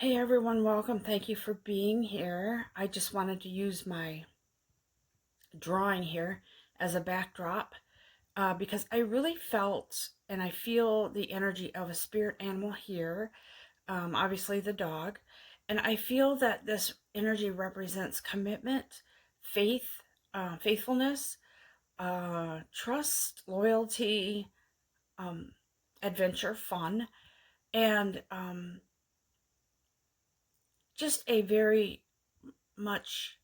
Hey everyone, welcome. Thank you for being here. I just wanted to use my drawing here as a backdrop because I really felt and I feel the energy of a spirit animal here, obviously the dog. And I feel that this energy represents commitment, faith, faithfulness, trust, loyalty, um, adventure, fun, and just a very much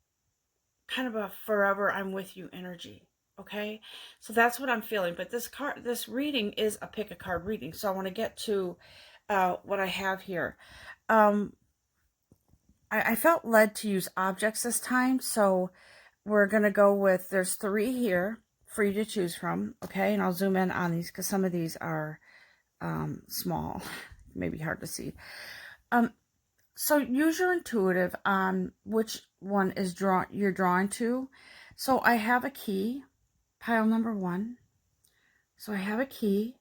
kind of a forever I'm with you energy. Okay, so that's what I'm feeling. But this reading is a pick a card reading, so I want to get to what I have here. um I felt led to use objects this time, so we're gonna go with, there's three here for you to choose from. Okay, and I'll zoom in on these because some of these are small, maybe hard to see. So use your intuitive on which one is you're drawn to. So I have a key, pile number 1. So I have a key,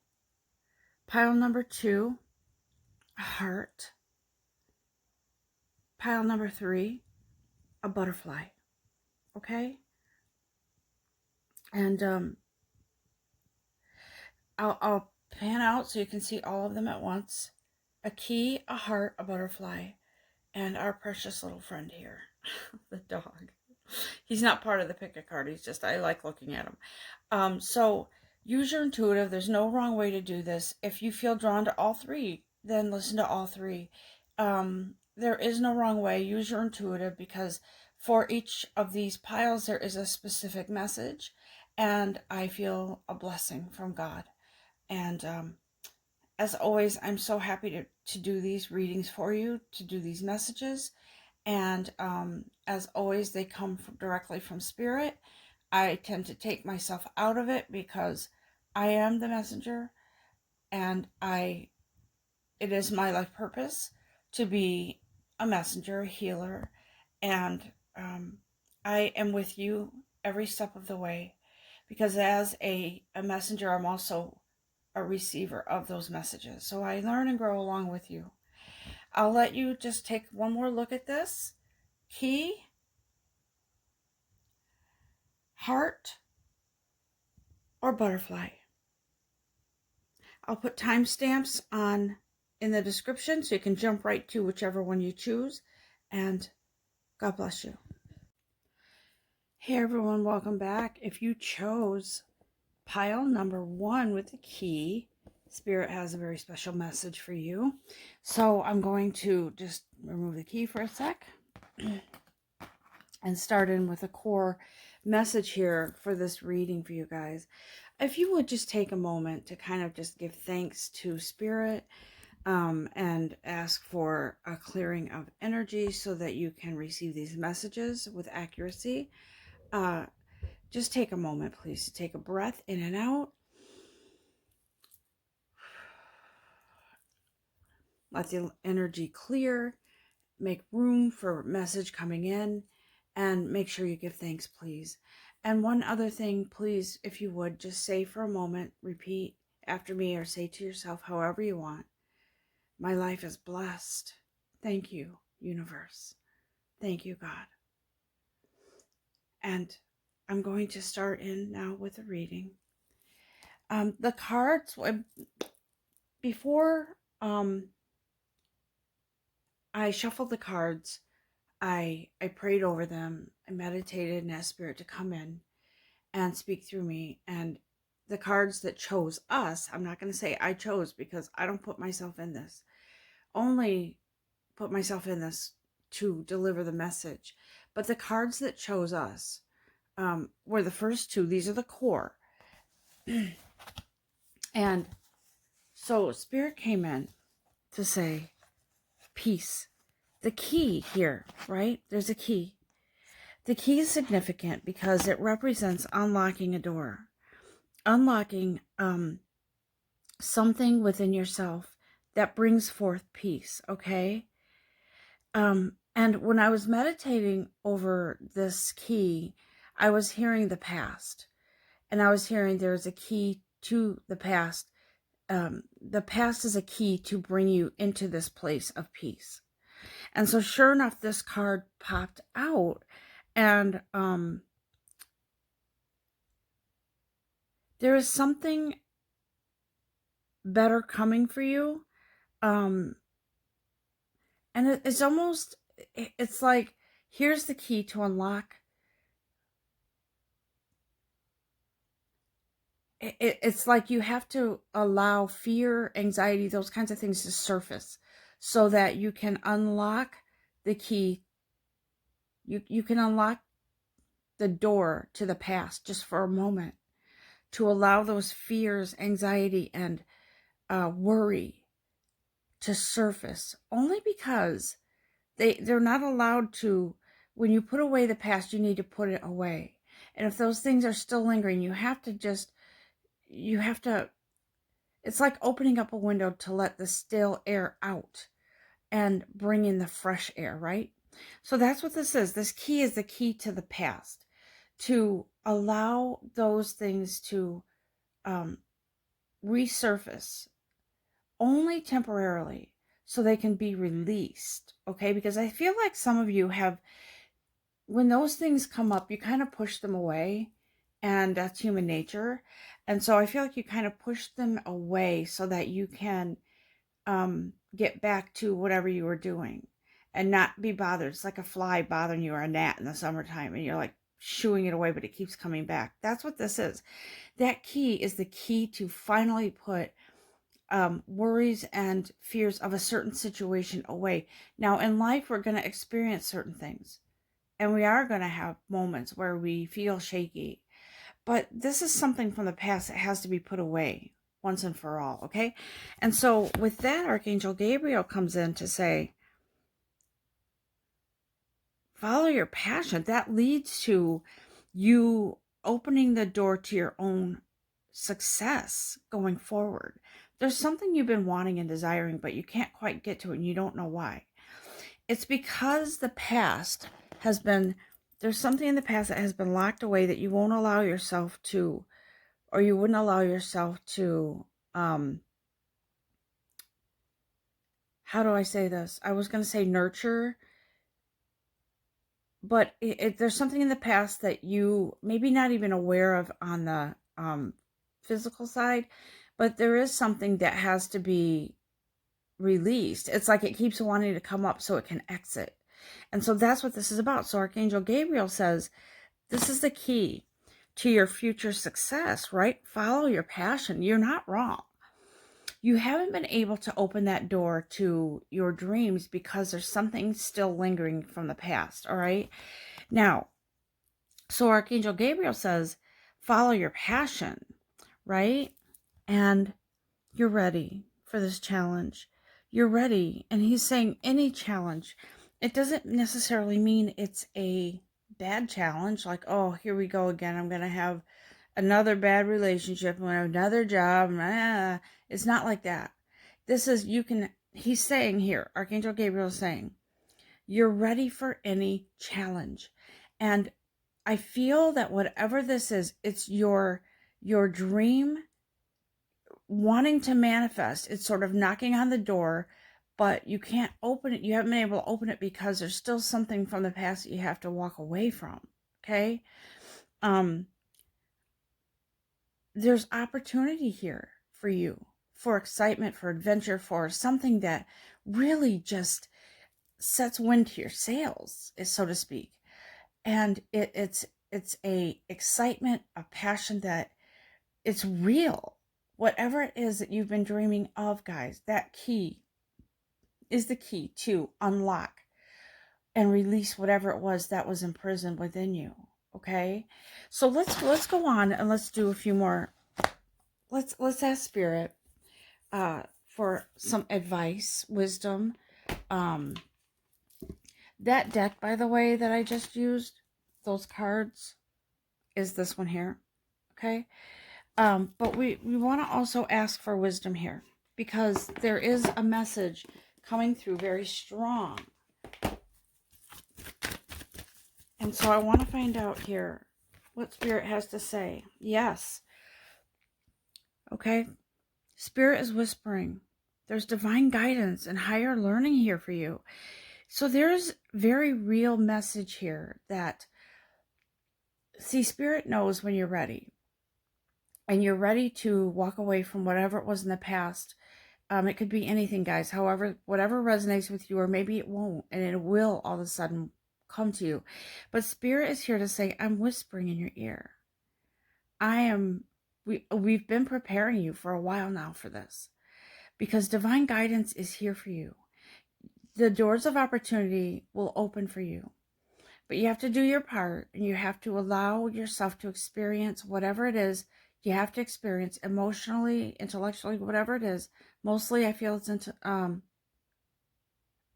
pile number 2, a heart, pile number 3, a butterfly. Okay? And I'll pan out so you can see all of them at once. A key, a heart, a butterfly, and our precious little friend here, the dog. He's not part of the pick a card. He's just, I like looking at him. So use your intuitive. There's no wrong way to do this. If you feel drawn to all three, then listen to all three. There is no wrong way. Use your intuitive, because for each of these piles, there is a specific message, and I feel a blessing from God. And as always, I'm so happy to do these readings for you, to do these messages. And as always, they come directly from Spirit. I tend to take myself out of it because I am the messenger, and it is my life purpose to be a messenger, a healer, and I am with you every step of the way, because as a messenger, I'm also a receiver of those messages. So I learn and grow along with you. I'll let you just take one more look at this. Key, heart, or butterfly. I'll put timestamps on in the description so you can jump right to whichever one you choose. And God bless you. Hey everyone, welcome back. If you chose pile number 1 with the key, Spirit has a very special message for you. So I'm going to just remove the key for a sec and start in with a core message here for this reading for you guys. If you would just take a moment to kind of just give thanks to Spirit, and ask for a clearing of energy so that you can receive these messages with accuracy. Just take a moment, please, to take a breath in and out. Let the energy clear. Make room for message coming in, and make sure you give thanks, please. And one other thing, please, if you would, just say for a moment, repeat after me, or say to yourself however you want. My life is blessed. Thank you, universe. Thank you, God. And I'm going to start in now with the reading. The cards, before I shuffled the cards, I prayed over them. I meditated and asked Spirit to come in and speak through me. And the cards that chose us, I'm not going to say I chose, because I don't put myself in this. Only put myself in this to deliver the message. But the cards that chose us were the first two. These are the core. And so Spirit came in to say, peace. The key here, right? There's a key. The key is significant because it represents unlocking a door. Unlocking something within yourself that brings forth peace, okay? And when I was meditating over this key, I was hearing the past. And I was hearing there's a key to the past. The past is a key to bring you into this place of peace. And so sure enough, this card popped out, and there is something better coming for you. And it's almost, it's like, here's the key to unlock. It's like you have to allow fear, anxiety, those kinds of things to surface so that you can unlock the key. You can unlock the door to the past just for a moment, to allow those fears, anxiety, and worry to surface, only because they're not allowed to. When you put away the past, you need to put it away. And if those things are still lingering, you have to, it's like opening up a window to let the stale air out and bring in the fresh air, right? So that's what this is. This key is the key to the past, to allow those things to resurface only temporarily so they can be released, okay? Because I feel like some of you have, when those things come up, you kind of push them away, and that's human nature. And so I feel like you kind of push them away so that you can get back to whatever you were doing and not be bothered. It's like a fly bothering you or a gnat in the summertime, and you're like shooing it away, but it keeps coming back. That's what this is. That key is the key to finally put worries and fears of a certain situation away. Now, in life, we're going to experience certain things, and we are going to have moments where we feel shaky. But this is something from the past that has to be put away once and for all, okay? And so with that, Archangel Gabriel comes in to say, follow your passion. That leads to you opening the door to your own success going forward. There's something you've been wanting and desiring, but you can't quite get to it, and you don't know why. It's because the past has been, there's something in the past that has been locked away that you won't allow yourself to, or you wouldn't allow yourself to, how do I say this? I was going to say nurture, but there's something in the past that you maybe not even aware of on the physical side, but there is something that has to be released. It's like it keeps wanting to come up so it can exit. And so that's what this is about. So Archangel Gabriel says, this is the key to your future success, right? Follow your passion. You're not wrong. You haven't been able to open that door to your dreams because there's something still lingering from the past, all right? Now, so Archangel Gabriel says, follow your passion, right? And you're ready for this challenge. You're ready. And he's saying any challenge. It doesn't necessarily mean it's a bad challenge, like, oh, here we go again. I'm going to have another bad relationship, I'm going to have another job. It's not like that. This is, he's saying here, Archangel Gabriel is saying, you're ready for any challenge. And I feel that whatever this is, it's your dream wanting to manifest. It's sort of knocking on the door, but you can't open it. You haven't been able to open it because there's still something from the past that you have to walk away from. Okay? There's opportunity here for you, for excitement, for adventure, for something that really just sets wind to your sails, so to speak. And it's a excitement, a passion that it's real. Whatever it is that you've been dreaming of, guys, that key is the key to unlock and release whatever it was that was imprisoned within you. Okay? So let's go on and let's do a few more. Let's ask Spirit for some advice, wisdom. That deck, by the way, that I just used, those cards, is this one here. Okay? But we want to also ask for wisdom here, because there is a message coming through very strong. And so I want to find out here what Spirit has to say. Yes. Okay. Spirit is whispering. There's divine guidance and higher learning here for you. So there's very real message here that, see, Spirit knows when you're ready. And you're ready to walk away from whatever it was in the past. It could be anything, guys. However, whatever resonates with you, or maybe it won't, and it will all of a sudden come to you. But Spirit is here to say, I'm whispering in your ear. We've been preparing you for a while now for this, because divine guidance is here for you. The doors of opportunity will open for you, but you have to do your part, and you have to allow yourself to experience whatever it is you have to experience emotionally, intellectually, whatever it is. Mostly I feel it's into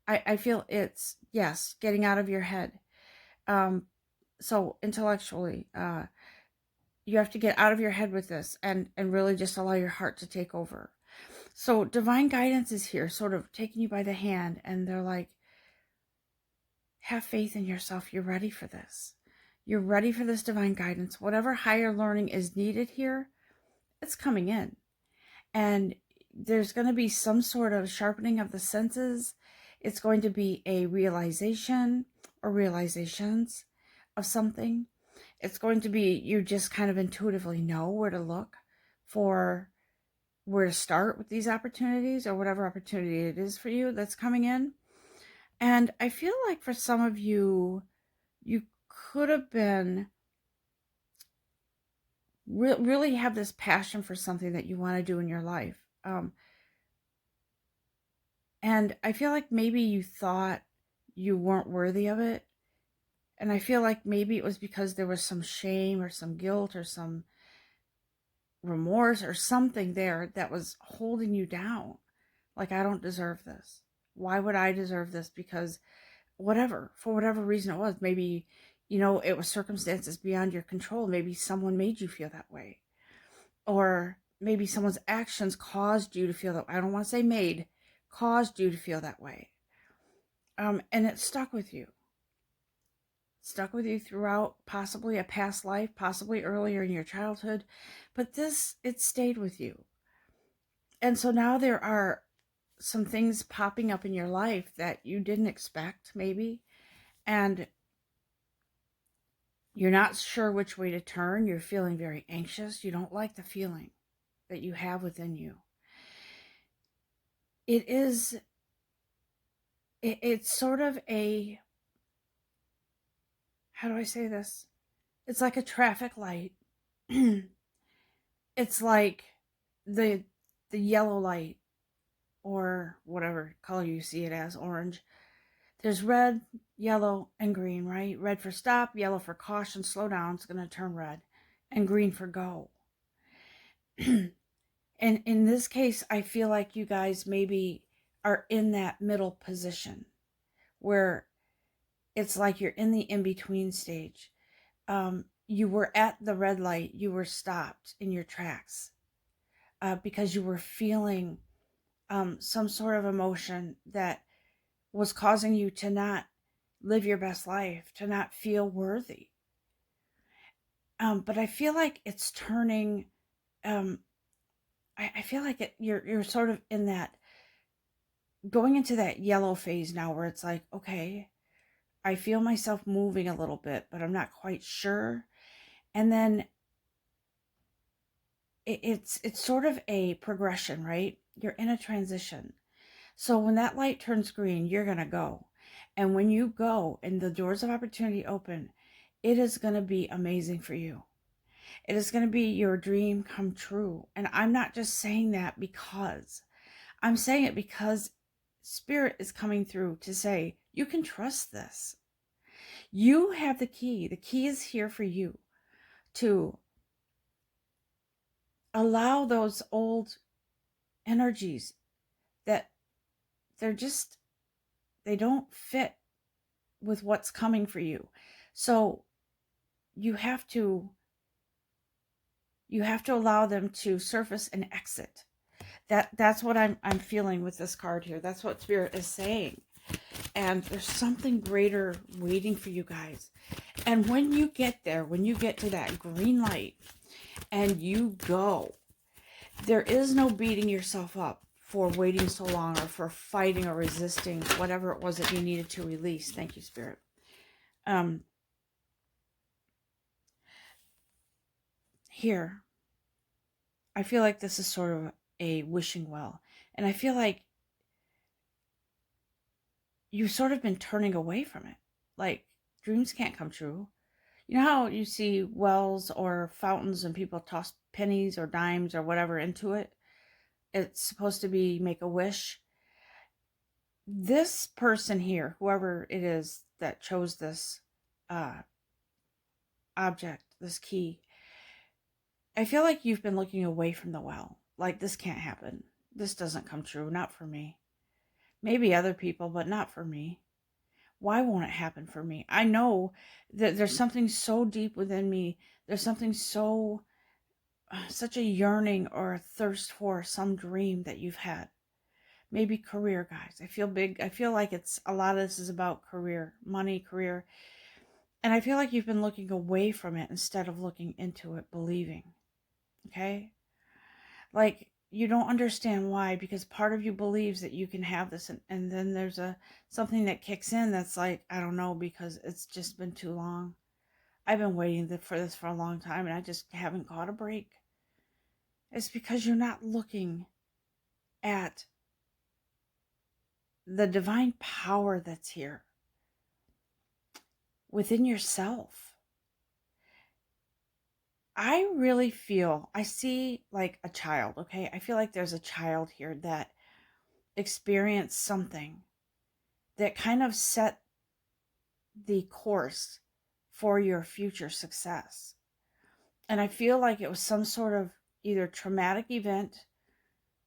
I feel it's, yes, getting out of your head. So intellectually, you have to get out of your head with this, and really just allow your heart to take over. So divine guidance is here, sort of taking you by the hand, and they're like, have faith in yourself. You're ready for this. You're ready for this divine guidance. Whatever higher learning is needed here, it's coming in. And there's going to be some sort of sharpening of the senses. It's going to be a realization or realizations of something. It's going to be, you just kind of intuitively know where to look for, where to start with these opportunities, or whatever opportunity it is for you that's coming in. And I feel like for some of you, you could have been really have this passion for something that you want to do in your life. And I feel like maybe you thought you weren't worthy of it. And I feel like maybe it was because there was some shame or some guilt or some remorse or something there that was holding you down. Like, I don't deserve this. Why would I deserve this? Because whatever, for whatever reason it was, maybe, it was circumstances beyond your control. Maybe someone made you feel that way. Or maybe someone's actions caused you to feel that way. I don't want to say made, caused you to feel that way. And it stuck with you. Stuck with you throughout possibly a past life, possibly earlier in your childhood. But it stayed with you. And so now there are some things popping up in your life that you didn't expect, maybe. And you're not sure which way to turn. You're feeling very anxious. You don't like the feeling that you have within you. It's sort of a, how do I say this? It's like a traffic light. It's like the yellow light, or whatever color you see it as, orange. There's red, yellow, and green, right? Red for stop, yellow for caution, slow down, it's going to turn red, and green for go. And in this case, I feel like you guys maybe are in that middle position where it's like you're in the in-between stage. You were at the red light, you were stopped in your tracks because you were feeling some sort of emotion that was causing you to not live your best life, to not feel worthy. But I feel like it's turning. I feel like you're sort of in that, going into that yellow phase now, where it's like, okay, I feel myself moving a little bit, but I'm not quite sure. And then it's sort of a progression, right? You're in a transition. So when that light turns green, you're going to go. And when you go and the doors of opportunity open, it is going to be amazing for you. It is going to be your dream come true. And I'm not just saying that because, I'm saying it because Spirit is coming through to say, you can trust this. You have the key. The key is here for you to allow those old energies that they don't fit with what's coming for you. So you have to allow them to surface and exit. That's what I'm feeling with this card here. That's what Spirit is saying. And there's something greater waiting for you guys. And when you get there, when you get to that green light and you go, there is no beating yourself up for waiting so long, or for fighting or resisting whatever it was that you needed to release. Thank you, Spirit. Here, I feel like this is sort of a wishing well. And I feel like you've sort of been turning away from it. Like, dreams can't come true. You know how you see wells or fountains and people toss pennies or dimes or whatever into it? It's supposed to be make a wish. This person here, whoever it is that chose this object, this key, I feel like you've been looking away from the well. Like, this can't happen. This doesn't come true. Not for me. Maybe other people, but not for me. Why won't it happen for me? I know that there's something so deep within me. There's something so, such a yearning or a thirst for some dream that you've had. Maybe career, guys. I feel like it's a lot of this is about career, money, career. And I feel like you've been looking away from it instead of looking into it, believing. Okay? Like, you don't understand why, because part of you believes that you can have this, and then there's something that kicks in that's like, I don't know, because it's just been too long. I've been waiting for this for a long time, and I just haven't caught a break. It's because you're not looking at the divine power that's here within yourself. I really feel, I see like a child, okay? I feel like there's a child here that experienced something that kind of set the course for your future success. And I feel like it was some sort of either traumatic event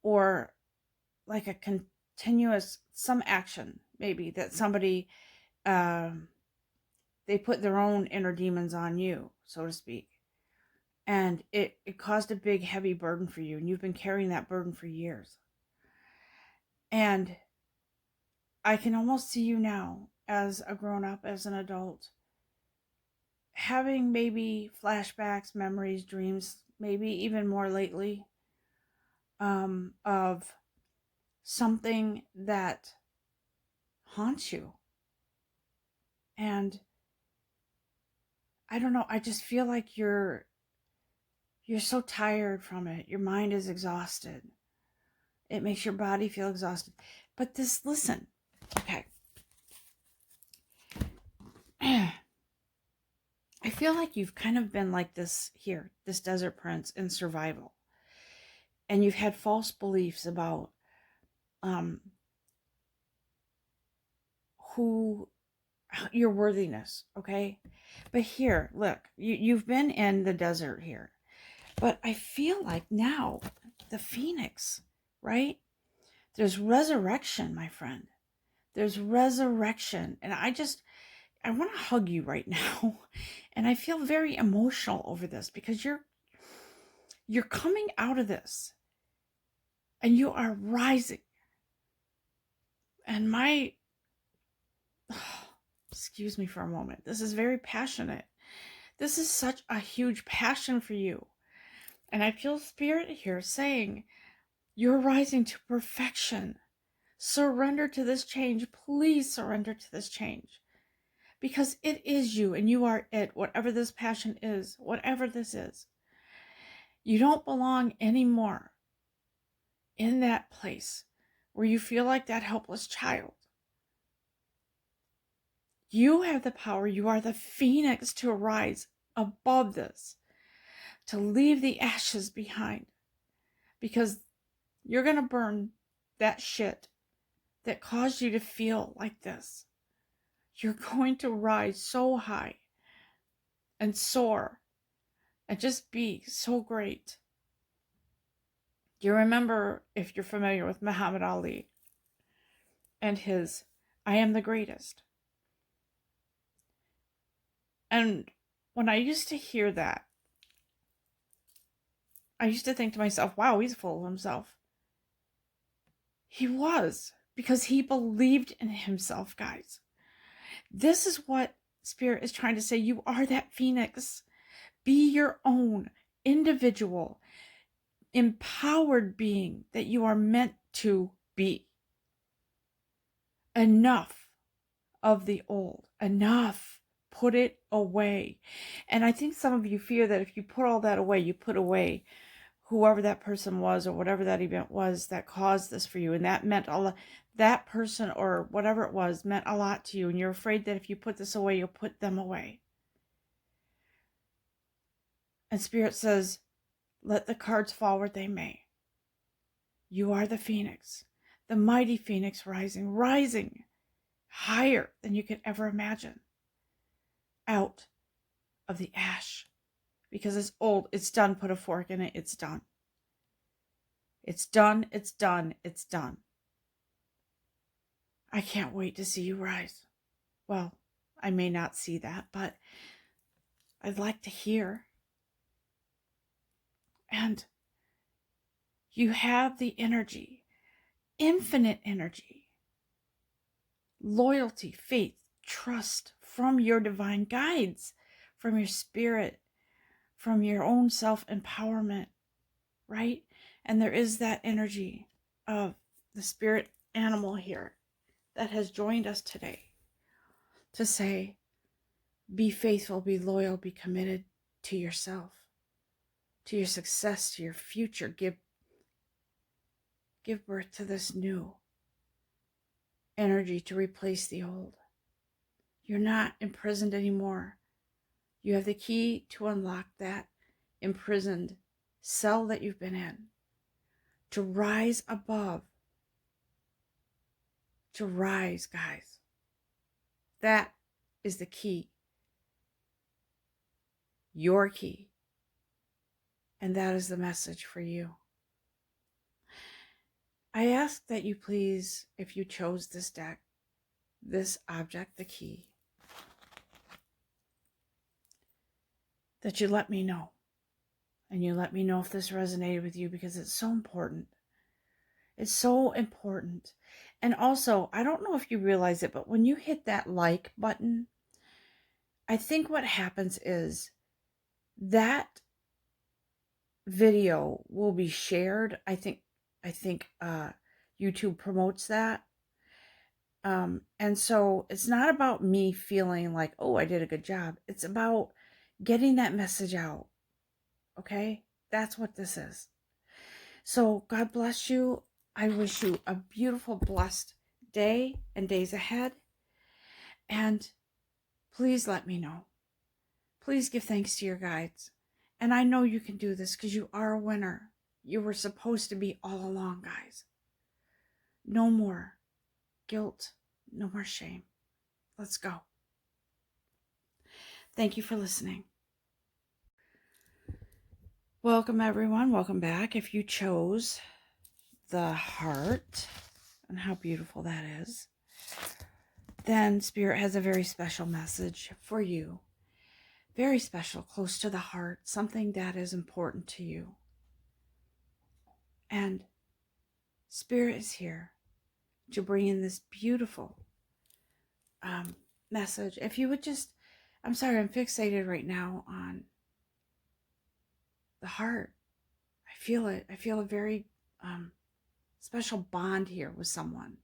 or like a continuous, some action maybe that somebody, they put their own inner demons on you, so to speak. And it caused a big, heavy burden for you. And you've been carrying that burden for years. And I can almost see you now as a grown-up, as an adult, having maybe flashbacks, memories, dreams, maybe even more lately, of something that haunts you. And I don't know, I just feel like you're so tired from it. Your mind is exhausted. It makes your body feel exhausted. But listen, okay. I feel like you've kind of been like this here, this desert prince in survival. And you've had false beliefs about your worthiness, okay? But here, look, you've been in the desert here. But I feel like now, the phoenix, right? There's resurrection, my friend. There's resurrection. And I want to hug you right now. And I feel very emotional over this because you're coming out of this. And you are rising. And excuse me for a moment. This is very passionate. This is such a huge passion for you. And I feel spirit here saying, you're rising to perfection. Surrender to this change. Please surrender to this change. Because it is you and you are it. Whatever this passion is, whatever this is. You don't belong anymore in that place where you feel like that helpless child. You have the power. You are the phoenix to rise above this, to leave the ashes behind, because you're going to burn that shit that caused you to feel like this. You're going to rise so high and soar and just be so great. Do you remember, if you're familiar with Muhammad Ali and his, I am the greatest? And when I used to hear that, I used to think to myself, wow, he's full of himself. He was, because he believed in himself, guys. This is what Spirit is trying to say. You are that phoenix. Be your own individual, empowered being that you are meant to be. Enough of the old. Enough. Put it away. And I think some of you fear that if you put all that away, you put away whoever that person was or whatever that event was that caused this for you. And that meant a lot. That person or whatever it was meant a lot to you. And you're afraid that if you put this away, you'll put them away. And Spirit says, let the cards fall where they may. You are the phoenix, the mighty phoenix rising higher than you could ever imagine, out of the ash. Because it's old, it's done, put a fork in it, it's done. It's done, it's done, it's done. I can't wait to see you rise. Well, I may not see that, but I'd like to hear. And you have the energy, infinite energy, loyalty, faith, trust from your divine guides, from your spirit, from your own self-empowerment, right? And there is that energy of the spirit animal here that has joined us today to say, be faithful, be loyal, be committed to yourself, to your success, to your future. Give birth to this new energy to replace the old. You're not imprisoned anymore. You have the key to unlock that imprisoned cell that you've been in, to rise above, to rise, guys. That is the key. Your key. And that is the message for you. I ask that you please, if you chose this deck, this object, the key, that you let me know. And you let me know if this resonated with you, because it's so important. It's so important. And also, I don't know if you realize it, but when you hit that like button, I think what happens is that video will be shared. I think YouTube promotes that. And so it's not about me feeling like, oh, I did a good job. It's about getting that message out. Okay? That's what this is. So God bless you. I wish you a beautiful, blessed day and days ahead. And please let me know. Please give thanks to your guides. And I know you can do this because you are a winner. You were supposed to be all along, guys. No more guilt, no more shame. Let's go. Thank you for listening. Welcome, everyone. Welcome back. If you chose the heart, and how beautiful that is, then Spirit has a very special message for you. Very special, close to the heart, something that is important to you. And Spirit is here to bring in this beautiful message. If you would just, I'm sorry, I'm fixated right now on the heart. I feel it. I feel a very special bond here with someone,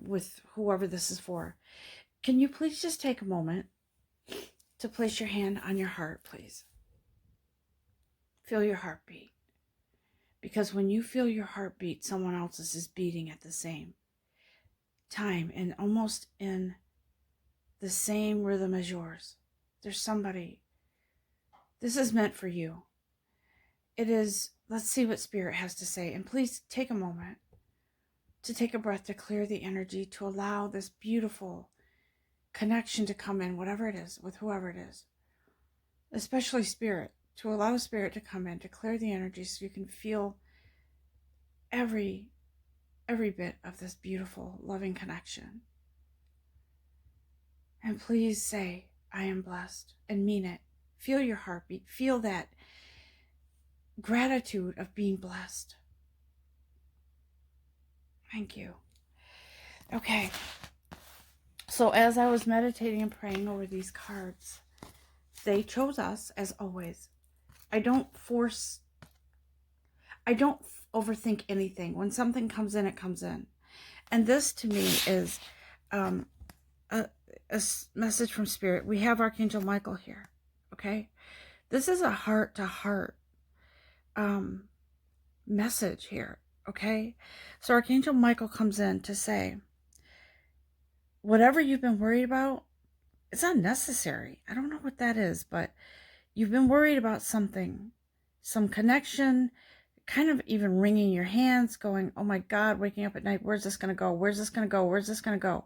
with whoever this is for. Can you please just take a moment to place your hand on your heart, please? Feel your heartbeat. Because when you feel your heartbeat, someone else's is beating at the same time and almost in the same rhythm as yours. There's somebody. This is meant for you. It is. Let's see what Spirit has to say. And please take a moment to take a breath, to clear the energy, to allow this beautiful connection to come in, whatever it is, with whoever it is. Especially Spirit, to allow Spirit to come in, to clear the energy so you can feel every bit of this beautiful, loving connection. And please say, I am blessed, and mean it. Feel your heartbeat. Feel that gratitude of being blessed. Thank you. Okay. So as I was meditating and praying over these cards, they chose us, as always. I don't force I don't overthink anything. When something comes in, it comes in. And this to me is um, a message from Spirit. We have Archangel Michael here, okay? This is a heart-to-heart message here, okay? So Archangel Michael comes in to say, whatever you've been worried about, it's unnecessary. I don't know what that is, but you've been worried about something, some connection, kind of even wringing your hands, going, oh my God, waking up at night, where's this going to go? Where's this going to go? Where's this going to go?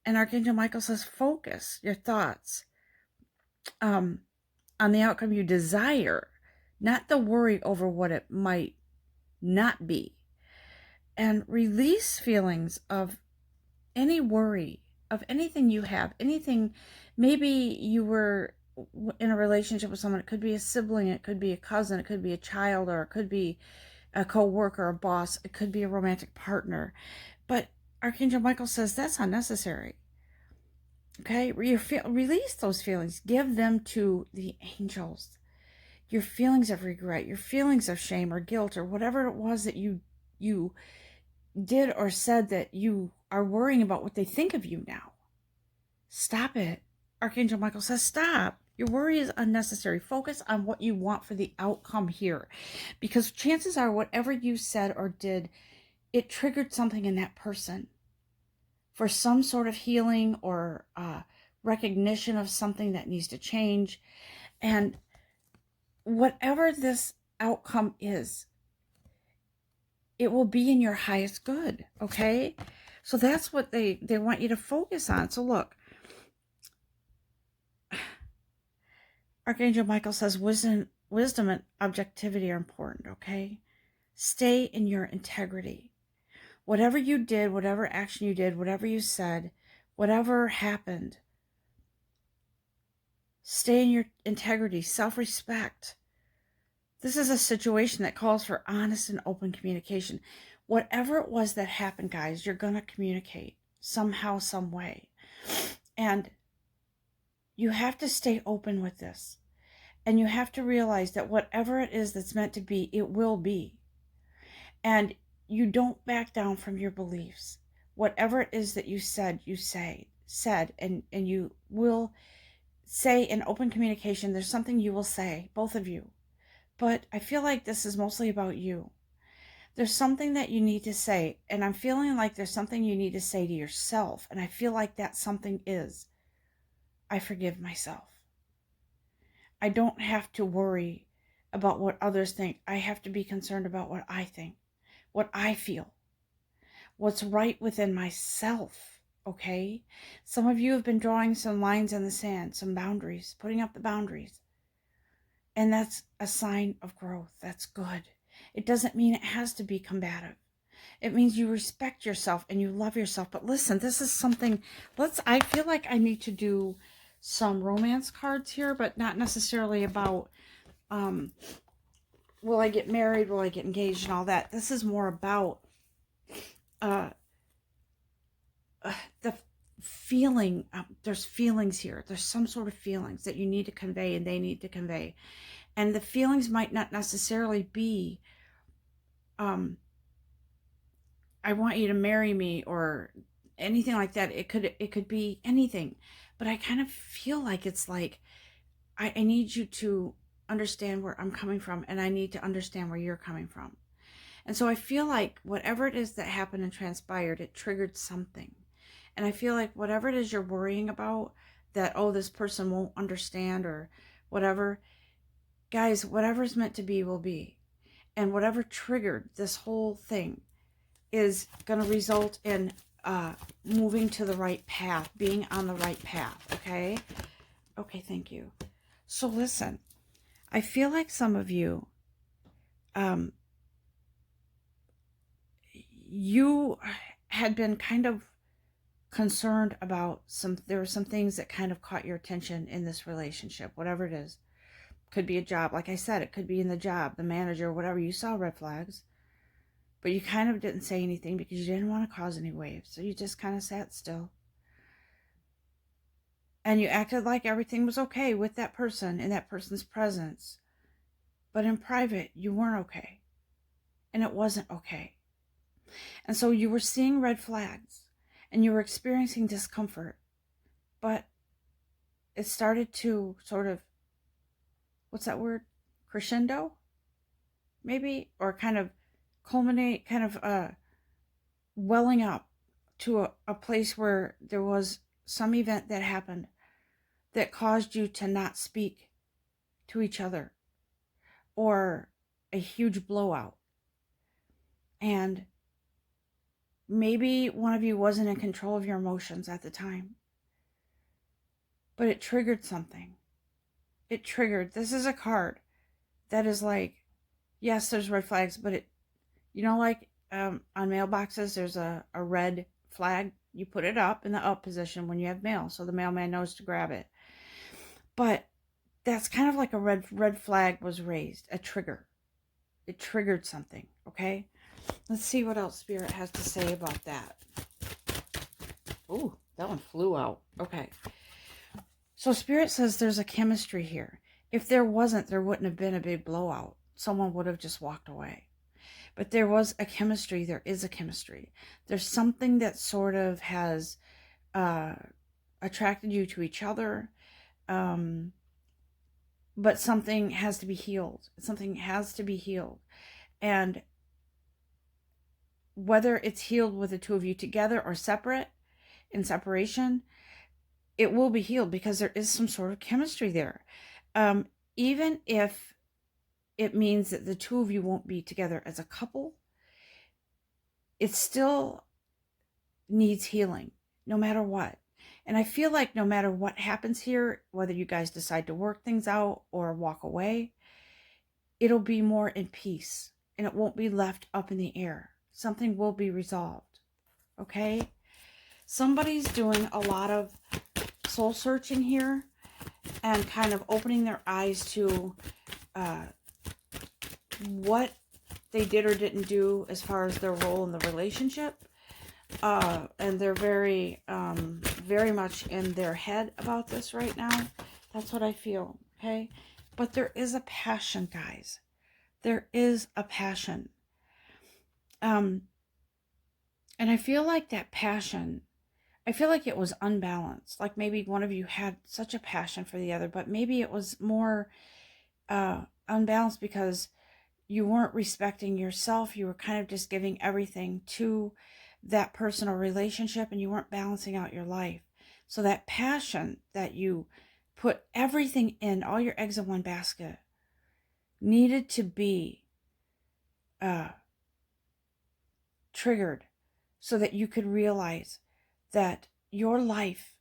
And Archangel Michael says, focus your thoughts on the outcome you desire, not the worry over what it might not be. And release feelings of any worry, of anything you have, anything. Maybe you were in a relationship with someone. It could be a sibling, it could be a cousin, it could be a child, or it could be a co-worker, a boss, it could be a romantic partner. But Archangel Michael says that's unnecessary. Okay, release those feelings. Give them to the angels. Your feelings of regret, your feelings of shame or guilt, or whatever it was that you did or said that you are worrying about what they think of you now. Stop it. Archangel Michael says, stop. Your worry is unnecessary. Focus on what you want for the outcome here. Because chances are whatever you said or did, it triggered something in that person for some sort of healing or recognition of something that needs to change. And whatever this outcome is, it will be in your highest good, okay? So that's what they want you to focus on. So look, Archangel Michael says wisdom and objectivity are important, okay? Stay in your integrity. Whatever you did, whatever action you did, whatever you said, whatever happened, stay in your integrity, self-respect. This is a situation that calls for honest and open communication. Whatever it was that happened, guys, you're going to communicate somehow, some way. And you have to stay open with this. And you have to realize that whatever it is that's meant to be, it will be. And you don't back down from your beliefs. Whatever it is that you said, and you will say in open communication, there's something you will say, both of you. But I feel like this is mostly about you. There's something that you need to say, and I'm feeling like there's something you need to say to yourself, and I feel like that something is, I forgive myself. I don't have to worry about what others think. I have to be concerned about what I think, what I feel, what's right within myself, okay? Some of you have been drawing some lines in the sand, some boundaries, putting up the boundaries. And that's a sign of growth. That's good. It doesn't mean it has to be combative. It means you respect yourself and you love yourself. But listen, this is something, I feel like I need to do some romance cards here, but not necessarily about, will I get married? Will I get engaged and all that? This is more about the feeling. There's feelings here. There's some sort of feelings that you need to convey and they need to convey. And the feelings might not necessarily be, I want you to marry me or anything like that. It could be anything. But I kind of feel like it's like, I need you to understand where I'm coming from, and I need to understand where you're coming from. And so I feel like whatever it is that happened and transpired, it triggered something. And I feel like whatever it is you're worrying about, that, oh, this person won't understand or whatever, guys, whatever's meant to be will be. And whatever triggered this whole thing is going to result in moving to the right path, being on the right path, okay? Okay, thank you. So listen, I feel like some of you, you had been kind of concerned about there were some things that kind of caught your attention in this relationship, whatever it is. Could be a job. Like I said, it could be in the job, the manager, whatever. You saw red flags, but you kind of didn't say anything because you didn't want to cause any waves. So you just kind of sat still. And you acted like everything was okay with that person in that person's presence. But in private, you weren't okay. and it wasn't okay. And so you were seeing red flags and you were experiencing discomfort, but it started to sort of, what's that word? Crescendo, maybe? Or kind of culminate, kind of welling up to a place where there was some event that happened that caused you to not speak to each other, or a huge blowout. And maybe one of you wasn't in control of your emotions at the time, but it triggered something. It triggered. This is a card that is like, yes, there's red flags, but it, like on mailboxes, there's a red flag. You put it up in the up position when you have mail, so the mailman knows to grab it. But that's kind of like a red flag was raised, a trigger. It triggered something, okay? Let's see what else Spirit has to say about that. Ooh, that one flew out. Okay. So Spirit says there's a chemistry here. If there wasn't, there wouldn't have been a big blowout. Someone would have just walked away. But there was a chemistry. There is a chemistry. There's something that sort of has attracted you to each other. But something has to be healed. Something has to be healed. And whether it's healed with the two of you together or separate, in separation, it will be healed because there is some sort of chemistry there. Even if it means that the two of you won't be together as a couple, it still needs healing, no matter what. And I feel like no matter what happens here, whether you guys decide to work things out or walk away, it'll be more in peace and it won't be left up in the air. Something will be resolved, okay? Somebody's doing a lot of soul searching here and kind of opening their eyes to what they did or didn't do as far as their role in the relationship. And they're very much in their head about this right now. That's what I feel, okay? But there is a passion, guys. There is a passion. And I feel like that passion, I feel like it was unbalanced. Like maybe one of you had such a passion for the other, but maybe it was more unbalanced because you weren't respecting yourself. You were kind of just giving everything to that personal relationship and you weren't balancing out your life. So that passion that you put everything in, all your eggs in one basket, needed to be triggered so that you could realize that your life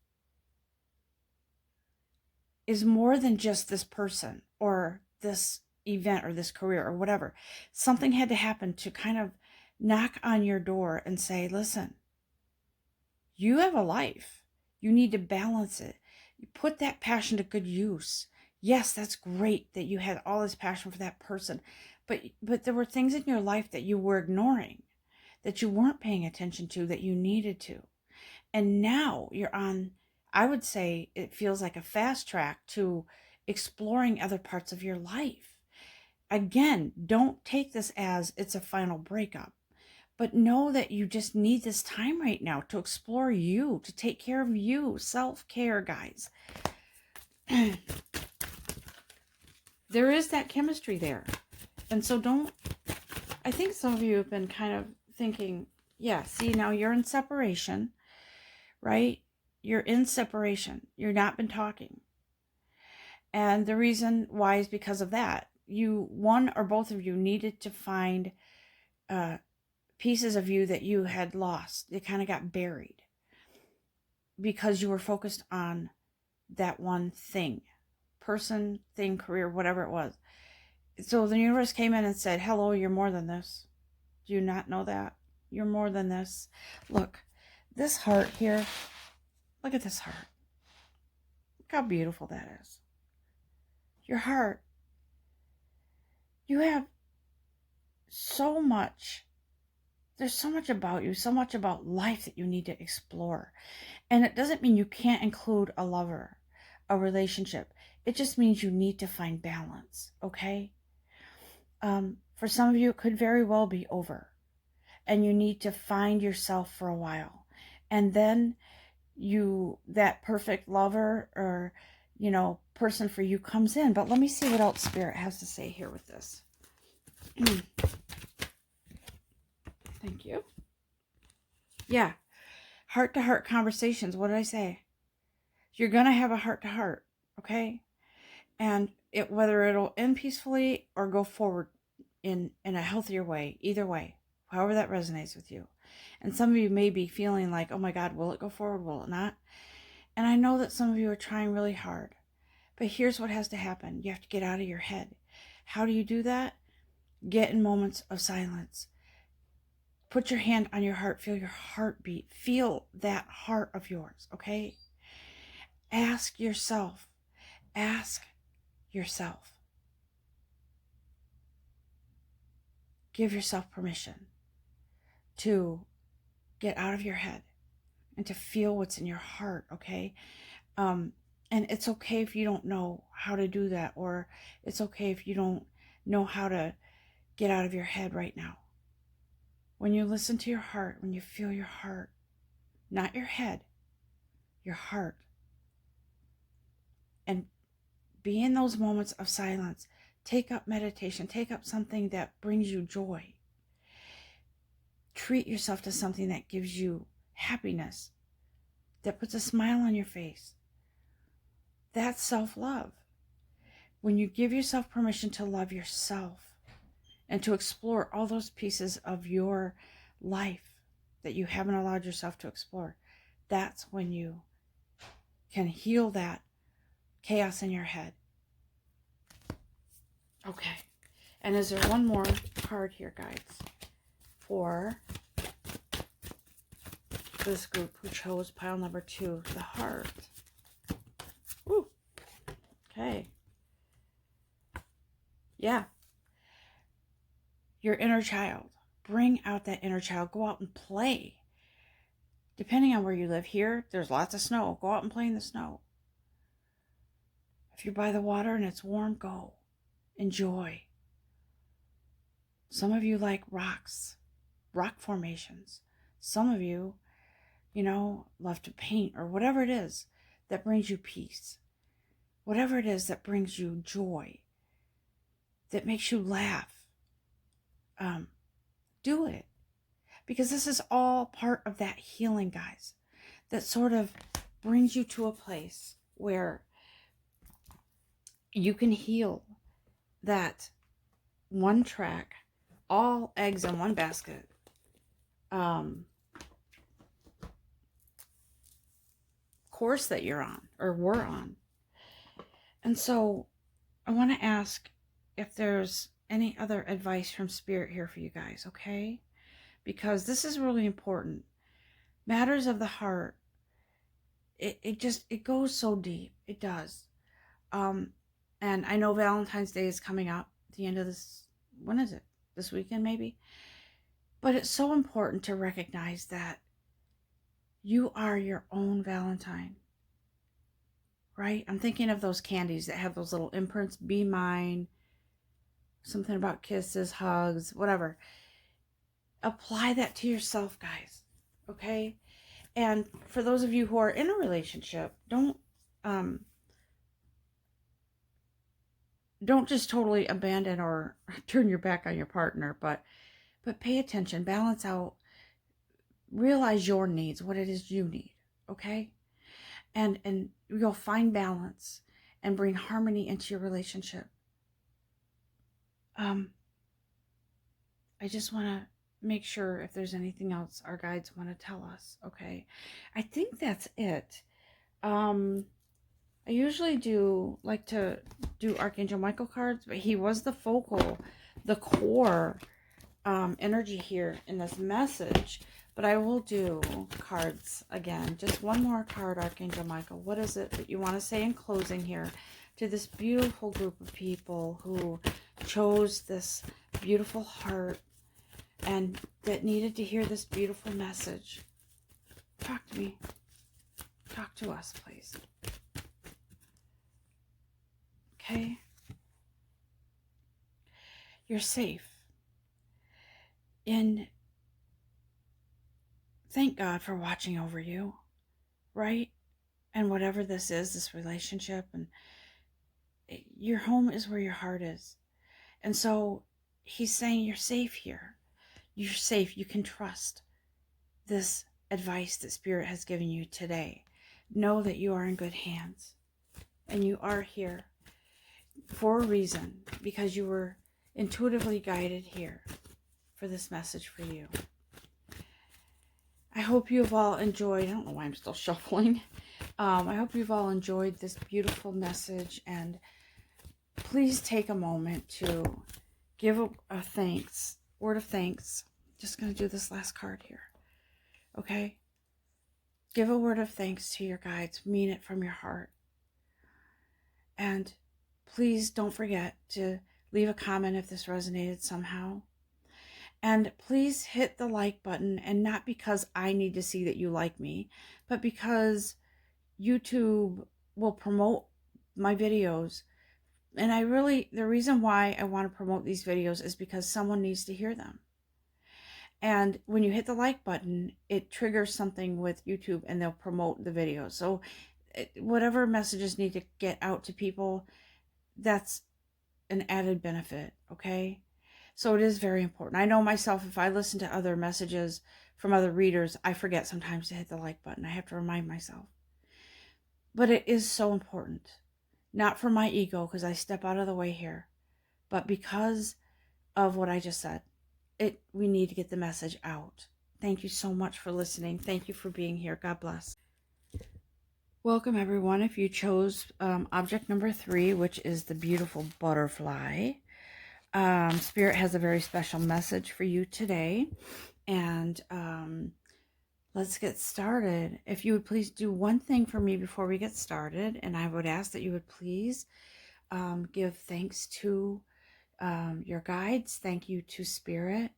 is more than just this person or this event or this career or whatever. Something had to happen to kind of knock on your door and say, listen, you have a life. You need to balance it. You put that passion to good use. Yes, that's great that you had all this passion for that person, but there were things in your life that you were ignoring, that you weren't paying attention to, that you needed to. And now you're on, I would say it feels like a fast track to exploring other parts of your life. Again, don't take this as it's a final breakup, but know that you just need this time right now to explore you, to take care of you. Self-care, guys. There is that chemistry there. And so I think some of you have been kind of thinking, yeah, see, now you're in separation, right? You're in separation. You've not been talking. And the reason why is because of that. One or both of you needed to find pieces of you that you had lost. They kind of got buried because you were focused on that one thing, person, thing, career, whatever it was. So the universe came in and said, hello, you're more than this. Do you not know that? You're more than this. Look, this heart here, look at this heart. Look how beautiful that is. Your heart. You have so much. There's so much about you, so much about life that you need to explore. And it doesn't mean you can't include a lover, a relationship. It just means you need to find balance, okay? For some of you, it could very well be over, and you need to find yourself for a while. And then that perfect lover or, person for you comes in. But let me see what else Spirit has to say here with this. Thank you. Yeah. Heart-to-heart conversations. What did I say? You're going to have a heart-to-heart, okay? And whether it'll end peacefully or go forward in a healthier way, either way, however that resonates with you. And some of you may be feeling like, oh my God, will it go forward? Will it not? And I know that some of you are trying really hard. But here's what has to happen. You have to get out of your head. How do you do that? Get in moments of silence. Put your hand on your heart. Feel your heartbeat. Feel that heart of yours, okay? Ask yourself. Give yourself permission to get out of your head and to feel what's in your heart, okay? And it's okay if you don't know how to do that, or it's okay if you don't know how to get out of your head right now. When you listen to your heart, when you feel your heart, not your head, your heart, and be in those moments of silence. Take up meditation. Take up something that brings you joy. Treat yourself to something that gives you happiness, that puts a smile on your face. That's self-love. When you give yourself permission to love yourself and to explore all those pieces of your life that you haven't allowed yourself to explore, that's when you can heal that chaos in your head. Okay. And is there one more card here, guys, for this group who chose pile number 2, the heart? Woo. Okay. Yeah. Your inner child. Bring out that inner child. Go out and play. Depending on where you live here, there's lots of snow. Go out and play in the snow. If you're by the water and it's warm, go. Enjoy. Some of you like rocks, rock formations. Some of you, love to paint or whatever it is that brings you peace. Whatever it is that brings you joy, that makes you laugh. Do it. Because this is all part of that healing, guys, that sort of brings you to a place where you can heal that one track, all eggs in one basket, course that you're on or were on. And so I want to ask if there's any other advice from Spirit here for you guys, okay? Because this is really important. Matters of the heart, it goes so deep. It does. And I know Valentine's Day is coming up at the end of this. When is it? This weekend, maybe? But it's so important to recognize that you are your own Valentine, right? I'm thinking of those candies that have those little imprints. Be mine. Something about kisses, hugs, whatever. Apply that to yourself, guys. Okay? And for those of you who are in a relationship, don't just totally abandon or turn your back on your partner, but pay attention, balance out, realize your needs, what it is you need, okay? And you'll find balance and bring harmony into your relationship. I just want to make sure if there's anything else our guides want to tell us, okay? I think that's it. I usually like to do Archangel Michael cards, but he was the core energy here in this message. But I will do cards again. Just one more card, Archangel Michael. What is it that you want to say in closing here to this beautiful group of people who chose this beautiful heart and that needed to hear this beautiful message? Talk to me. Talk to us, please. Okay? You're safe. And thank God for watching over you, right? And whatever this is, this relationship, and your home is where your heart is. And so he's saying you're safe here. You're safe. You can trust this advice that Spirit has given you today. Know that you are in good hands. And you are here for a reason, because you were intuitively guided here for this message for you. I hope you've all enjoyed. I don't know why I'm still shuffling. I hope you've all enjoyed this beautiful message, and please take a moment to give a thanks, word of thanks. Just going to do this last card here. Okay? Give a word of thanks to your guides. Mean it from your heart. And please don't forget to leave a comment if this resonated somehow. And please hit the like button, and not because I need to see that you like me, but because YouTube will promote my videos. And the reason why I want to promote these videos is because someone needs to hear them. And when you hit the like button, it triggers something with YouTube and they'll promote the video. So whatever messages need to get out to people, that's an added benefit, okay? So it is very important. I know myself, if I listen to other messages from other readers, I forget sometimes to hit the like button. I have to remind myself. But it is so important. Not for my ego, because I step out of the way here, but because of what I just said. We need to get the message out. Thank you so much for listening. Thank you for being here. God bless. Welcome, everyone. If you chose object number 3, which is the beautiful butterfly, Spirit has a very special message for you today. And let's get started. If you would please do one thing for me before we get started, and I would ask that you would please give thanks to your guides. Thank you to Spirit.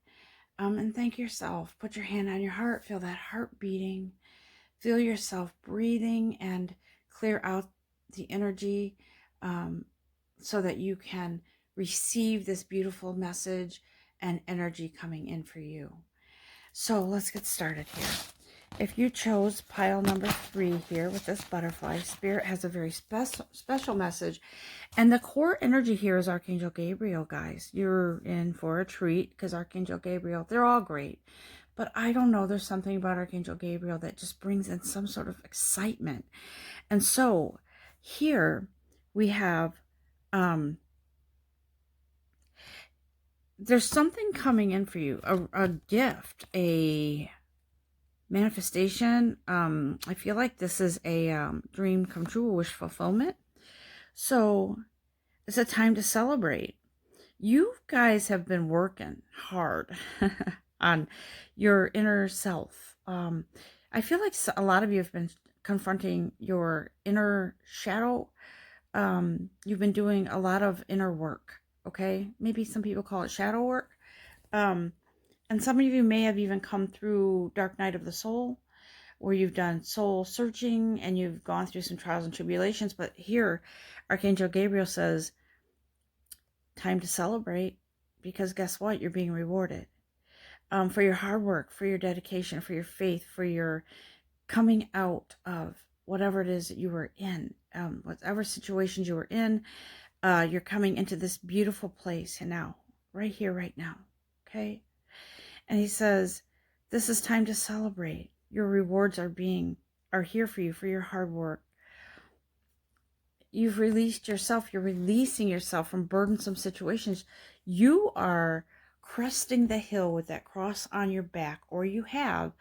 And thank yourself. Put your hand on your heart. Feel that heart beating. Feel yourself breathing, and clear out the energy so that you can receive this beautiful message and energy coming in for you. So let's get started here. If you chose pile number 3 here with this butterfly, Spirit has a very special message. And the core energy here is Archangel Gabriel, guys. You're in for a treat, because Archangel Gabriel, they're all great. But I don't know, there's something about Archangel Gabriel that just brings in some sort of excitement. And so here we have, there's something coming in for you, a gift, a manifestation. I feel like this is a dream come true, a wish fulfillment. So it's a time to celebrate. You guys have been working hard on your inner self. I feel like a lot of you have been confronting your inner shadow. You've been doing a lot of inner work, okay? Maybe some people call it shadow work. And some of you may have even come through Dark Night of the Soul, where you've done soul searching and you've gone through some trials and tribulations. But here, Archangel Gabriel says, time to celebrate, because guess what? You're being rewarded for your hard work, for your dedication, for your faith, for your coming out of whatever it is that you were in, whatever situations you were in. You're coming into this beautiful place now, right here, right now. Okay. And he says, this is time to celebrate. Your rewards are here for you, for your hard work. You've released yourself. You're releasing yourself from burdensome situations. You are cresting the hill with that cross on your back, or you have,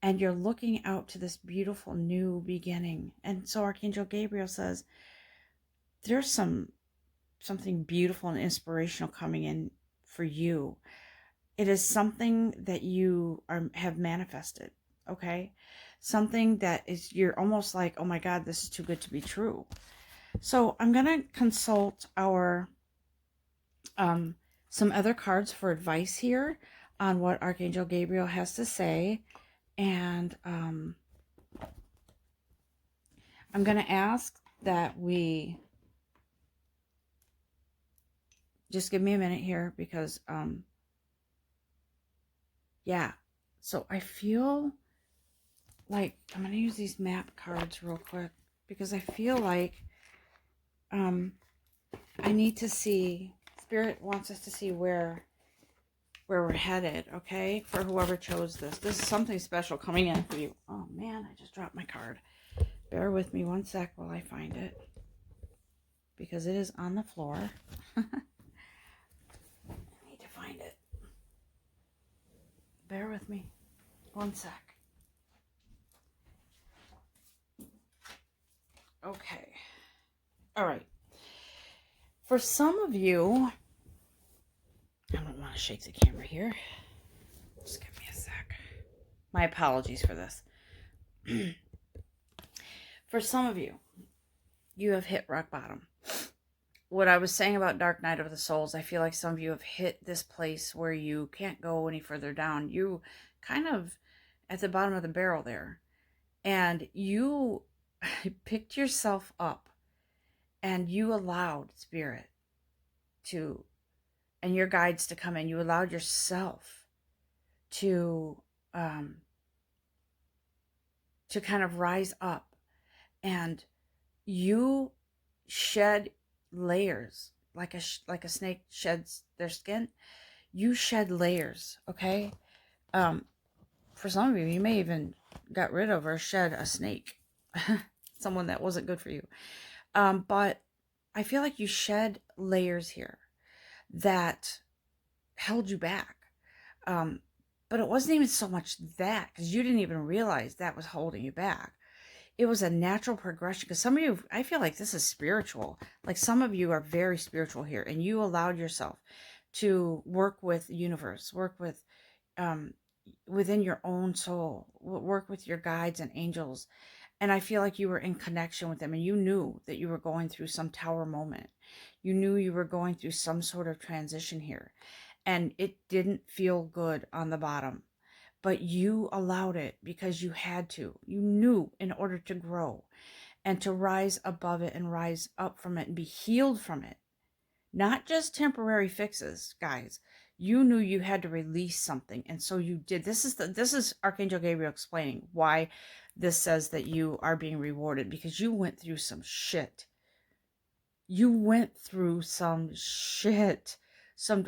and you're looking out to this beautiful new beginning. And so Archangel Gabriel says, there's something beautiful and inspirational coming in for you. It is something that you have manifested, okay? Something that is, you're almost like, oh my God, this is too good to be true. So I'm going to consult our some other cards for advice here on what Archangel Gabriel has to say. And I'm going to ask that we just give me a minute here, because Yeah. So I feel like I'm going to use these map cards real quick because I feel like I need to see, Spirit wants us to see where we're headed, okay? For whoever chose this. This is something special coming in for you. Oh man, I just dropped my card. Bear with me one sec while I find it because it is on the floor. I need to find it. Bear with me one sec. Okay. All right. For some of you, I don't want to shake the camera here. Just give me a sec. My apologies for this. For some of you, you have hit rock bottom. What I was saying about Dark Night of the Souls, I feel like some of you have hit this place where you can't go any further down. You kind of at the bottom of the barrel there. And you picked yourself up and you allowed Spirit to, and your guides to come in. You allowed yourself to kind of rise up, and you shed layers like a snake sheds their skin. You shed layers, okay? For some of you, you may even got rid of or shed a snake, someone that wasn't good for you. But I feel like you shed layers here that held you back. But it wasn't even so much that, because you didn't even realize that was holding you back. It was a natural progression, because some of you, I feel like this is spiritual. Like some of you are very spiritual here, and you allowed yourself to work with the universe, work with within your own soul, work with your guides and angels. And I feel like you were in connection with them, and you knew that you were going through some tower moment. You knew you were going through some sort of transition here, and it didn't feel good on the bottom, but you allowed it because you had to. You knew in order to grow and to rise above it and rise up from it and be healed from it. Not just temporary fixes, guys. You knew you had to release something, and so you did. This is Archangel Gabriel explaining why this says that you are being rewarded, because you went through some shit. You went through some shit.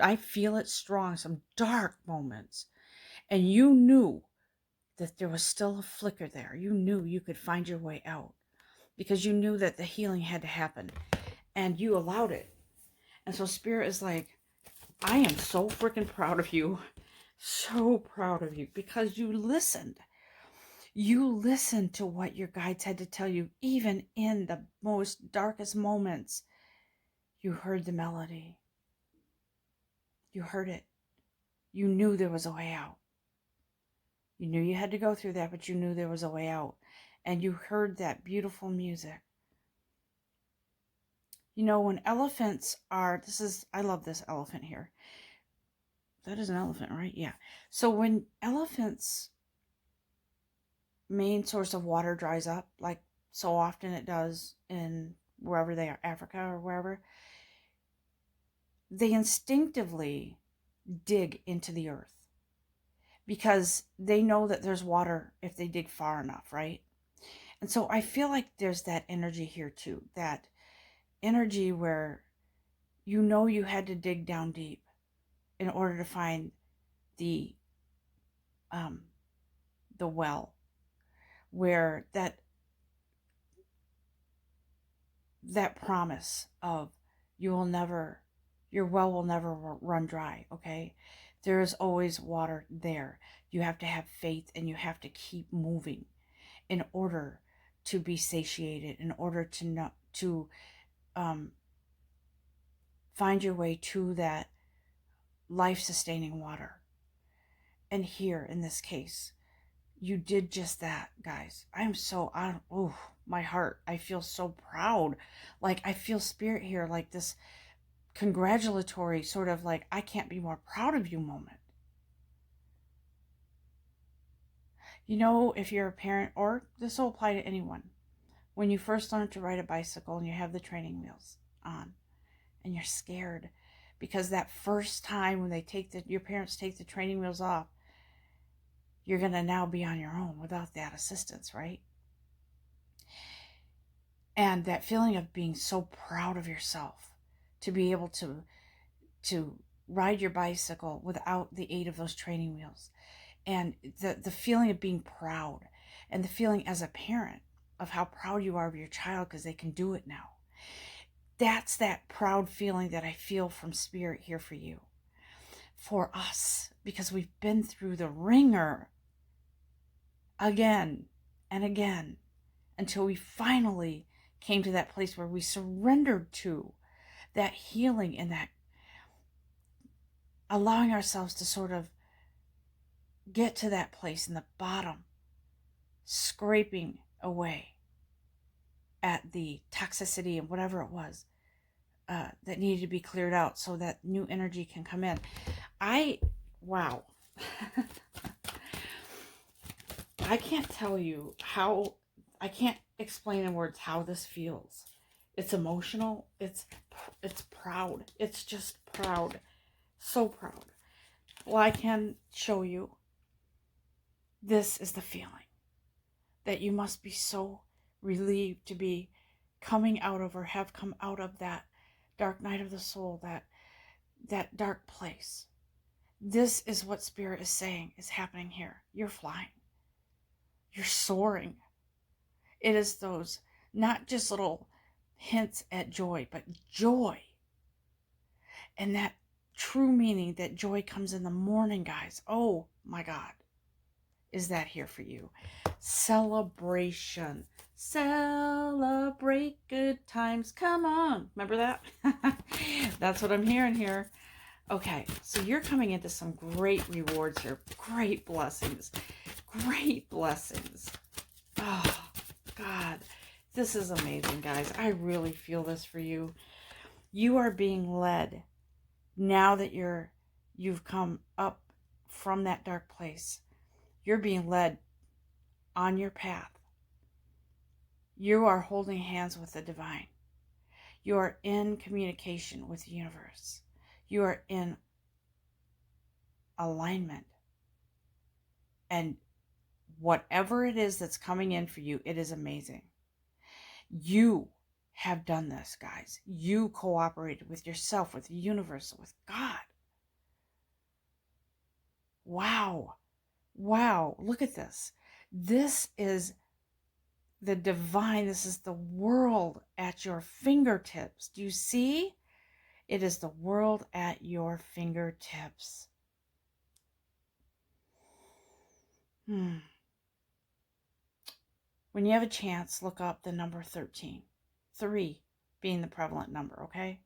I feel it strong, some dark moments. And you knew that there was still a flicker there. You knew you could find your way out because you knew that the healing had to happen, and you allowed it. And so Spirit is like, I am so freaking proud of you. So proud of you because you listened. You listened to what your guides had to tell you, even in the most darkest moments. You heard the melody. You heard it. You knew there was a way out. You knew you had to go through that, but you knew there was a way out. And you heard that beautiful music. You know, when elephants are, I love this elephant here. That is an elephant, right? Yeah. So when elephants' main source of water dries up, like so often it does in wherever they are, Africa or wherever, they instinctively dig into the earth because they know that there's water if they dig far enough, right? And so I feel like there's that energy here too, that energy where you know you had to dig down deep in order to find the well, where that promise of your well will never run dry, okay? There is always water there. You have to have faith, and you have to keep moving in order to be satiated, in order to find your way to that life-sustaining water. And here, in this case, you did just that, guys. My heart, I feel so proud. Like, I feel Spirit here, like this congratulatory sort of like, I can't be more proud of you moment. You know, if you're a parent, or this will apply to anyone, when you first learn to ride a bicycle and you have the training wheels on and you're scared because that first time when your parents take the training wheels off, you're going to now be on your own without that assistance, right? And that feeling of being so proud of yourself to be able to ride your bicycle without the aid of those training wheels, and the feeling of being proud, and the feeling as a parent of how proud you are of your child because they can do it now. That's that proud feeling that I feel from Spirit here for you, for us, because we've been through the ringer again and again until we finally came to that place where we surrendered to that healing and that allowing ourselves to sort of get to that place in the bottom, scraping away at the toxicity and whatever it was that needed to be cleared out so that new energy can come in. Wow. I can't tell you how, I can't explain in words how this feels. It's emotional. It's proud. It's just proud. So proud. Well, I can show you. This is the feeling that you must be so relieved to be coming out of, or have come out of, that dark night of the soul, that dark place. This is what Spirit is saying is happening here. You're flying. You're soaring. It is those, not just little hints at joy, but joy. And that true meaning that joy comes in the morning, guys. Oh my God. Is that here for you? Celebration. Celebrate good times. Come on. Remember that? That's what I'm hearing here. Okay, so you're coming into some great rewards here. Great blessings. Great blessings. Oh, God. This is amazing, guys. I really feel this for you. You are being led now that you've come up from that dark place. You're being led on your path. You are holding hands with the divine. You are in communication with the universe. You are in alignment. And whatever it is that's coming in for you, it is amazing. You have done this, guys. You cooperated with yourself, with the universe, with God. Wow. Wow. Look at this. This is the divine. This is the world at your fingertips. Do you see? It is the world at your fingertips. When you have a chance, look up the number 13. 3 being the prevalent number, okay?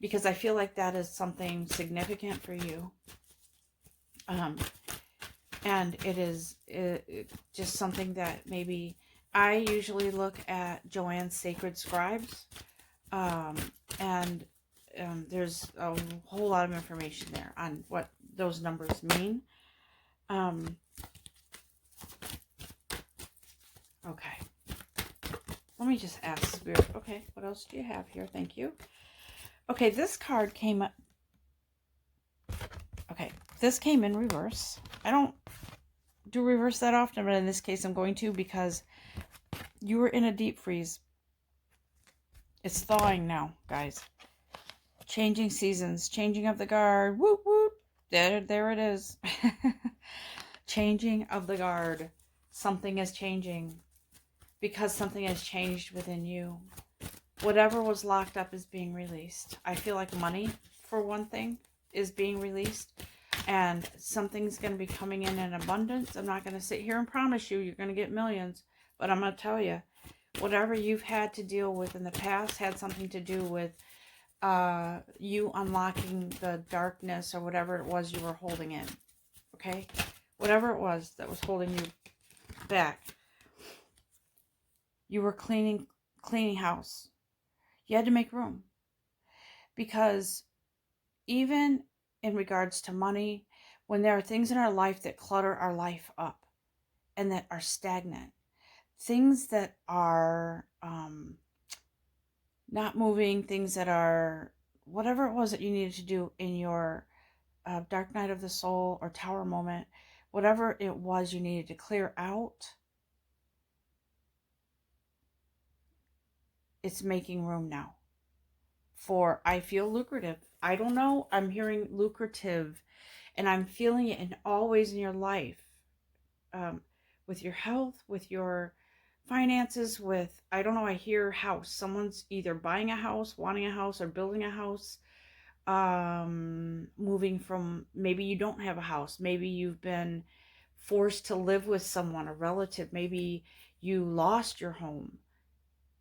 Because I feel like that is something significant for you. And it is just something that maybe I usually look at Joanne's Sacred Scribes. And there's a whole lot of information there on what those numbers mean. Okay. Let me just ask Spirit. Okay, what else do you have here? Thank you. Okay, this card came up. Okay, this came in reverse. I don't do reverse that often, but in this case I'm going to, because you were in a deep freeze. It's thawing now, guys. Changing seasons, changing of the guard. Whoop, whoop. There it is. Changing of the guard. Something is changing because something has changed within you. Whatever was locked up is being released. I feel like money, for one thing, is being released. And something's going to be coming in abundance. I'm not going to sit here and promise you you're going to get millions. But I'm going to tell you, whatever you've had to deal with in the past had something to do with you unlocking the darkness or whatever it was you were holding in. Okay? Whatever it was that was holding you back. You were cleaning house. You had to make room. Because even in regards to money, when there are things in our life that clutter our life up and that are stagnant, things that are not moving, things that are whatever it was that you needed to do in your dark night of the soul or tower moment, whatever it was you needed to clear out, it's making room now for, I feel, lucrative. I don't know. I'm hearing lucrative, and I'm feeling it in all ways in your life, with your health, with your finances, with, I don't know, I hear house. Someone's either buying a house, wanting a house, or building a house. Moving from, maybe you don't have a house. Maybe you've been forced to live with someone, a relative. Maybe you lost your home.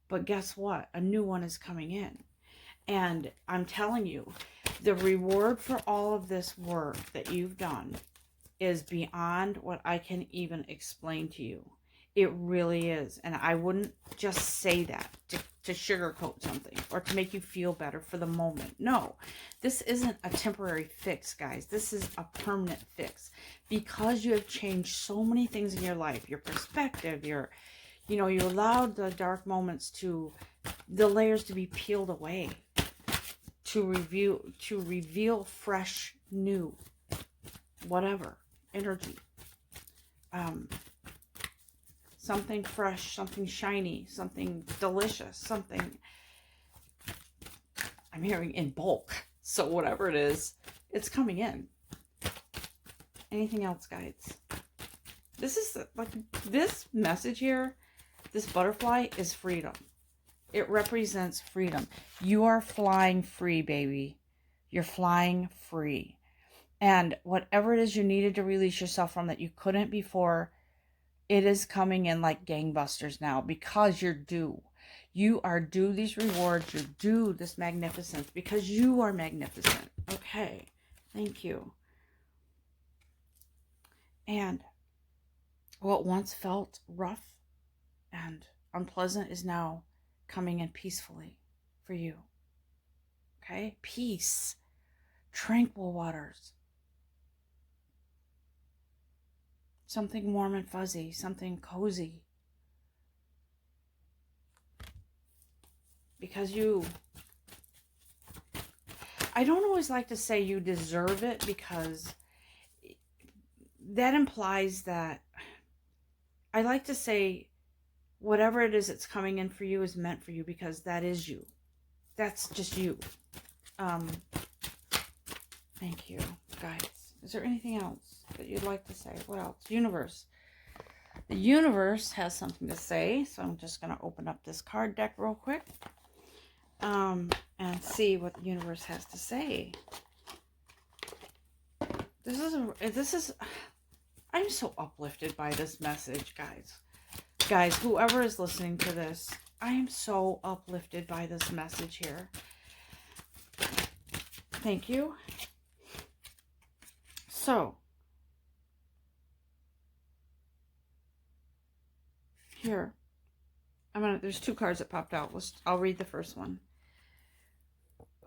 But guess what? A new one is coming in. And I'm telling you, the reward for all of this work that you've done is beyond what I can even explain to you. It really is. And I wouldn't just say that to sugarcoat something or to make you feel better for the moment. No, this isn't a temporary fix, guys. This is a permanent fix, because you have changed so many things in your life. Your perspective, you allowed the dark moments the layers to be peeled away, to reveal fresh, new, whatever energy. Something fresh, something shiny, something delicious, something, I'm hearing, in bulk. So whatever it is, it's coming in. Anything else, guides? This is this message here, this butterfly is freedom. It represents freedom. You are flying free, baby. You're flying free. And whatever it is you needed to release yourself from that you couldn't before, it is coming in like gangbusters now, because you're due. You are due these rewards. You're due this magnificence, because you are magnificent. Okay. Thank you. And what once felt rough and unpleasant is now coming in peacefully for you. Okay? Peace. Tranquil waters. Something warm and fuzzy. Something cozy. Because I don't always like to say you deserve it, because that implies that, I like to say whatever it is that's coming in for you is meant for you, because that is you. That's just you. Thank you, guys. Is there anything else that you'd like to say? What else? Universe. The universe has something to say, so I'm just going to open up this card deck real quick, and see what the universe has to say. This is I'm so uplifted by this message, guys. Guys, whoever is listening to this, I am so uplifted by this message here. Thank you. So, here, there's two cards that popped out. I'll read the first one.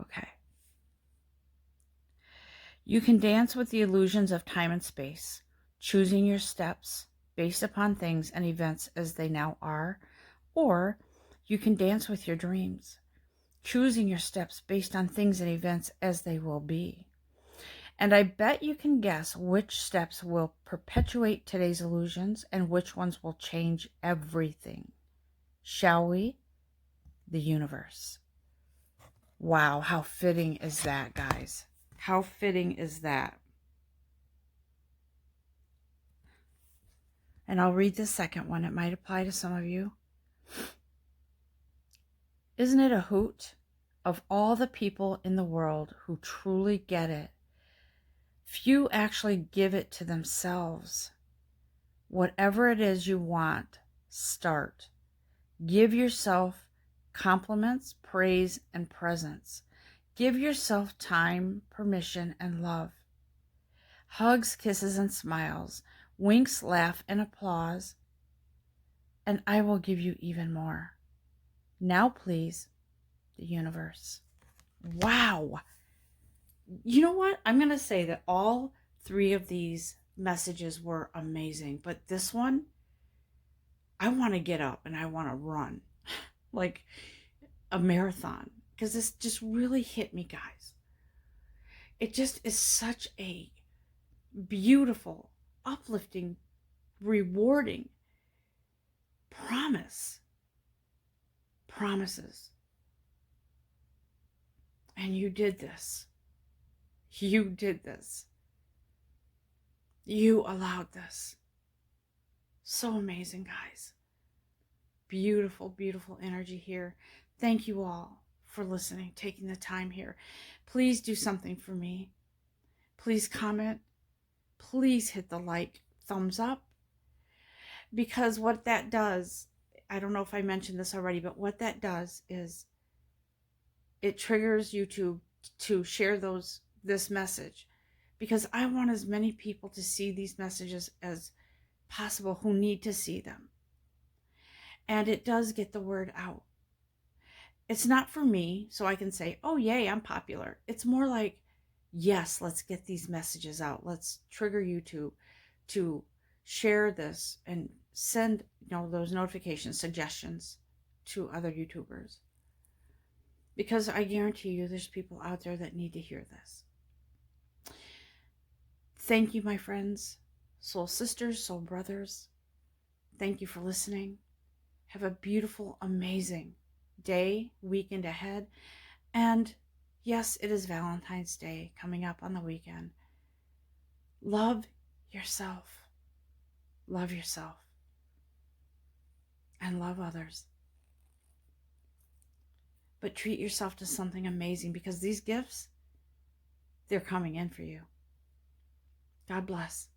Okay. You can dance with the illusions of time and space, choosing your steps based upon things and events as they now are, or you can dance with your dreams, choosing your steps based on things and events as they will be. And I bet you can guess which steps will perpetuate today's illusions and which ones will change everything. Shall we? The universe. Wow, how fitting is that, guys? How fitting is that? And I'll read the second one. It might apply to some of you. Isn't it a hoot? Of all the people in the world who truly get it, few actually give it to themselves. Whatever it is you want, start. Give yourself compliments, praise, and presents. Give yourself time, permission, and love. Hugs, kisses, and smiles. Winks, laugh, and applause. And I will give you even more. Now, please, the universe. Wow. You know what? I'm going to say that all three of these messages were amazing. But this one, I want to get up and I want to run. Like a marathon. Because this just really hit me, guys. It just is such a beautiful uplifting, rewarding promises. And you did this. You did this. You allowed this. So amazing, guys. Beautiful, beautiful energy here. Thank you all for listening, taking the time here. Please do something for me. Please comment. Please hit the like, thumbs up. Because what that does, I don't know if I mentioned this already, but what that does is it triggers YouTube to share this message, because I want as many people to see these messages as possible who need to see them. And it does get the word out. It's not for me, so I can say, oh, yay, I'm popular. It's more like, yes, let's get these messages out. Let's trigger YouTube to share this and send, those notifications, suggestions to other YouTubers. Because I guarantee you there's people out there that need to hear this. Thank you, my friends, soul sisters, soul brothers. Thank you for listening. Have a beautiful, amazing day, weekend ahead. And yes, it is Valentine's Day coming up on the weekend. Love yourself. Love yourself. And love others. But treat yourself to something amazing, because these gifts, they're coming in for you. God bless.